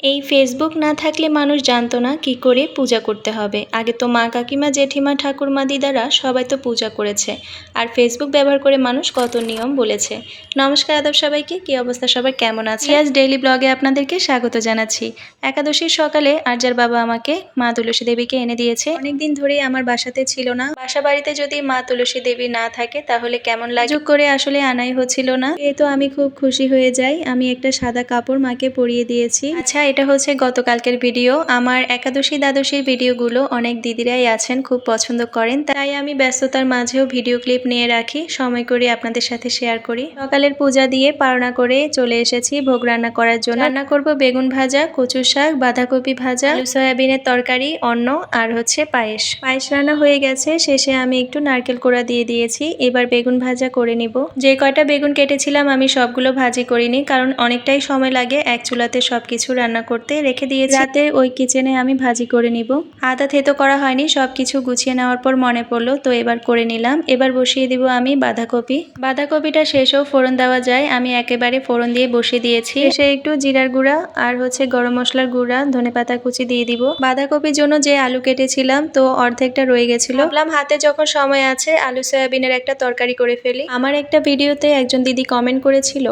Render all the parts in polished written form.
এই ফেসবুক না থাকলে মানুষ জানতো না কি করে পূজা করতে হবে। আগে তো মা কাকিমা জেঠিমা ঠাকুরমা দিদারা সবাই তো পূজা করেছে, আর ফেসবুক ব্যবহার করে মানুষ কত নিয়ম বলেছে। নমস্কার আদাব সবাইকে, কি অবস্থা সবার, কেমন আছে? আজ ডেইলি ব্লগে আপনাদেরকে স্বাগত জানাচ্ছি। একাদশীর সকালে আর্যার বাবা আমাকে মা তুলসী দেবীকে এনে দিয়েছে। অনেকদিন ধরেই আমার বাসাতে ছিল না। বাসা বাড়িতে যদি মা তুলসী দেবী না থাকে তাহলে কেমন লাগে, যোগ করে আসলে আনাই হচ্ছিল না। এই তো আমি খুব খুশি হয়ে যাই। আমি একটা সাদা কাপড় মাকে পরিয়ে দিয়েছি। আচ্ছা, এটা হচ্ছে গতকালকের ভিডিও। আমার একাদশী দ্বাদশীর ভিডিওগুলো অনেক দিদিরাই আছেন খুব পছন্দ করেন, তাই আমি ব্যস্ততার মাঝেও ভিডিও ক্লিপ নিয়ে রাখি, সময় করে আপনাদের সাথে শেয়ার করি। সকালের পূজা দিয়ে পারনা করে চলে এসেছি ভোগ রান্না করার জন্য। রান্না করব বেগুন ভাজা, কচু শাক, বাঁধাকপি ভাজা, আলু সয়াবিনের তরকারি, অন্ন আর হচ্ছে পায়েস। পায়েস রান্না হয়ে গেছে, শেষে আমি একটু নারকেল কোড়া দিয়ে দিয়েছি। এবার বেগুন ভাজা করে নিব। যে কয়টা বেগুন কেটেছিলাম আমি সবগুলো ভাজি করিনি, কারণ অনেকটাই সময় লাগে এক চুলাতে সবকিছু রান্না করতে। রেখে দিয়েছি, রাতে ওই কিচেনে আমি ভাজি করে নিব। আদা থেতো করা হয়নি, সবকিছু গুছিয়ে নেওয়ার পর মনে পড়লো, তো এবার করে নিলাম। এবার বসিয়ে দিব আমি বাঁধাকপি। বাঁধাকপিটা শেষেও ফোড়ন দেওয়া যায়, আমি একেবারে ফোড়ন দিয়ে বসিয়ে দিয়েছি। এসে একটু জিরার গুঁড়া আর হচ্ছে গরম মশলার গুঁড়া, ধনেপাতা কুচি দিয়ে দিব। বাঁধাকপির জন্য যে আলু কেটেছিলাম তো অর্ধেকটা রয়ে গেছিল, ভাবলাম হাতে যখন সময় আছে আলু সয়াবিনের একটা তরকারি করে ফেলি। আমার একটা ভিডিওতে একজন দিদি কমেন্ট করেছিল,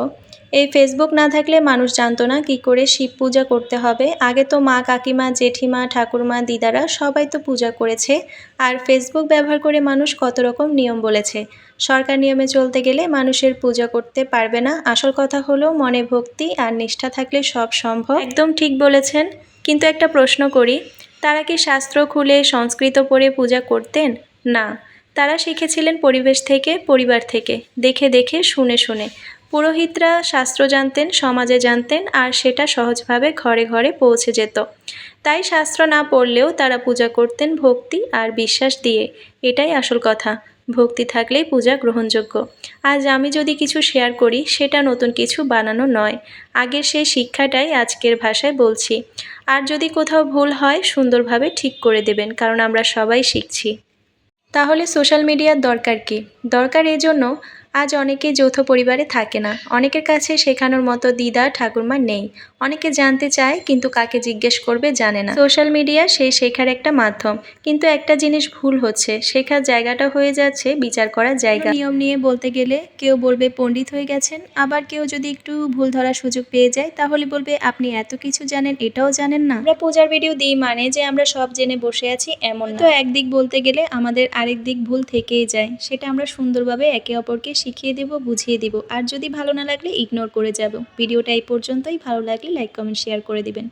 এই ফেসবুক না থাকলে মানুষ জানতো না কি করে শিব পূজা করতে হবে। আগে তো মা কাকিমা জেঠিমা ঠাকুরমা দিদারা সবাই তো পূজা করেছে, আর ফেসবুক ব্যবহার করে মানুষ কত রকম নিয়ম বলেছে। সরকার নিয়মে চলতে গেলে মানুষের পূজা করতে পারবে না। আসল কথা হলো মনে ভক্তি আর নিষ্ঠা থাকলে সব সম্ভব। একদম ঠিক বলেছেন। কিন্তু একটা প্রশ্ন করি, তারা কি শাস্ত্র খুলে সংস্কৃত পড়ে পূজা করতেন? না, তারা শিখেছিলেন পরিবেশ থেকে, পরিবার থেকে, দেখে দেখে শুনে শুনে। পুরোহিতরা শাস্ত্র জানতেন, সমাজে জানতেন, আর সেটা সহজভাবে ঘরে ঘরে পৌঁছে যেত। তাই শাস্ত্র না পড়লেও তারা পূজা করতেন ভক্তি আর বিশ্বাস দিয়ে। এটাই আসল কথা, ভক্তি থাকলেই পূজা গ্রহণযোগ্য। আজ আমি যদি কিছু শেয়ার করি সেটা নতুন কিছু বানানো নয়, আগের সেই শিক্ষাটাই আজকের ভাষায় বলছি। আর যদি কোথাও ভুল হয় সুন্দরভাবে ঠিক করে দেবেন, কারণ আমরা সবাই শিখছি। তাহলে সোশ্যাল মিডিয়ার দরকার কি? দরকার এজন্য, আজ অনেকে যৌথ পরিবারে থাকে না, অনেকের কাছে শেখানোর মতো দিদা ঠাকুরমা নেই। অনেকে জানতে চায় কিন্তু কাকে জিজ্ঞেস করবে জানে না। সোশ্যাল মিডিয়া সেই শেখার একটা মাধ্যম, কিন্তু একটা জিনিস ভুল হচ্ছে, শেখার জায়গাটা হয়ে যাচ্ছে বিচার করার জায়গা। নিয়ম নিয়ে বলতে গেলে কেউ বলবে পণ্ডিত হয়ে গেছেন, আবার কেউ যদি একটু ভুল ধরার সুযোগ পেয়ে যায় তাহলে বলবে আপনি এত কিছু জানেন, এটাও জানেন না। আমরা পূজার ভিডিও দিই মানে যে আমরা সব জেনে বসে আছি এমন না। তো একদিক বলতে গেলে আমাদের আরেক দিক ভুল থেকেই যায়, সেটা আমরা সুন্দরভাবে একে অপরকে শিখিয়ে দেব, বুঝিয়ে দিব। আর যদি ভালো না লাগলে ইগনোর করে যাব। ভিডিওটা এই পর্যন্তই, ভালো লাগলে লাইক কমেন্ট শেয়ার করে দিবেন।